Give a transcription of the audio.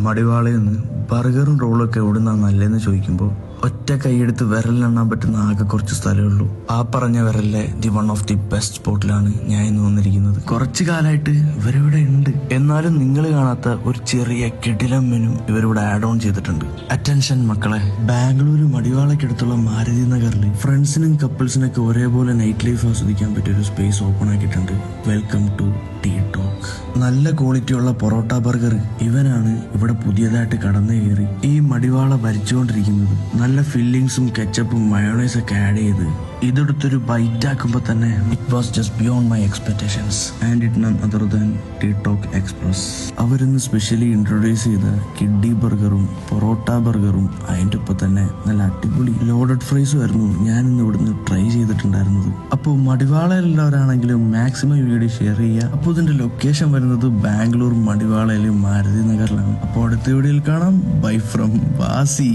മടിവാളയിൽ നിന്ന് ബർഗറും റോളൊക്കെ എവിടുന്നാ നല്ലതെന്ന് ചോദിക്കുമ്പോൾ ഒറ്റ കൈയെടുത്ത് വിരലിലെണ്ണാൻ പറ്റുന്ന ആകെ കുറച്ച് സ്ഥലമേ ഉള്ളൂ. ആ പറഞ്ഞ വിരലിലെ വൺ ഓഫ് ദി ബെസ്റ്റ് സ്പോട്ടിലാണ് ഞാൻ ഇന്ന് വന്നിരിക്കുന്നത്. കുറച്ചു കാലമായിട്ട് ഇവരിവിടെ ഉണ്ട്, എന്നാലും നിങ്ങൾ കാണാത്ത ഒരു ചെറിയ കിടിലം മെനു ഇവരിവിടെ ആഡ് ഓൺ ചെയ്തിട്ടുണ്ട്. അറ്റൻഷൻ മക്കളെ, ബാംഗ്ലൂർ മടിവാളയ്ക്കടുത്തുള്ള മാരുതി നഗറിൽ ഫ്രണ്ട്സിനും കപ്പിൾസിനൊക്കെ ഒരേപോലെ നൈറ്റ് ലൈഫ് ആസ്വദിക്കാൻ പറ്റിയ ഒരു സ്പേസ് ഓപ്പൺ ആക്കിയിട്ടുണ്ട്. Welcome to Tea Talk. നല്ല ക്വാളിറ്റിയുള്ള പൊറോട്ട ബർഗർ ഇവനാണ് ഇവിടെ പുതിയതായിട്ട് കടന്നു കയറി ഈ മടിവാള ഭരിച്ചുകൊണ്ടിരിക്കുന്നത്. നല്ല ഫില്ലിങ്സും കെച്ചപ്പും മയോണൈസൊക്കെ ആഡ് ചെയ്ത് ഇതെടുത്തൊരു ബൈറ്റ് ആക്കുമ്പോൾ തന്നെ it was just beyond my expectations and it none other than Tea Talk Express. അവരിന്ന് സ്പെഷ്യലി ഇൻട്രൊഡ്യൂസ് ചെയ്ത കിഡ്ഡി ബർഗറും പൊറോട്ട ബർഗറും അതിൻ്റെ ഒപ്പം തന്നെ നല്ല അടിപൊളി ലോഡഡ് ഫ്രൈസും ആയിരുന്നു ഞാനിന്ന് ഇവിടുന്ന് ട്രൈ ചെയ്തിട്ടുണ്ടായിരുന്നത്. അപ്പോൾ മടിവാളയിലുള്ളവരാണെങ്കിലും മാക്സിമം വീഡിയോ ഷെയർ ചെയ്യുക. അപ്പോൾ ഇതിൻ്റെ ലൊക്കേഷൻ വരുന്നത് ബാംഗ്ലൂർ മടിവാളയിലും മാരുതി നഗറിലാണ്. അപ്പോൾ അടുത്ത വീഡിയോയിൽ കാണാം. Bye from Vasi.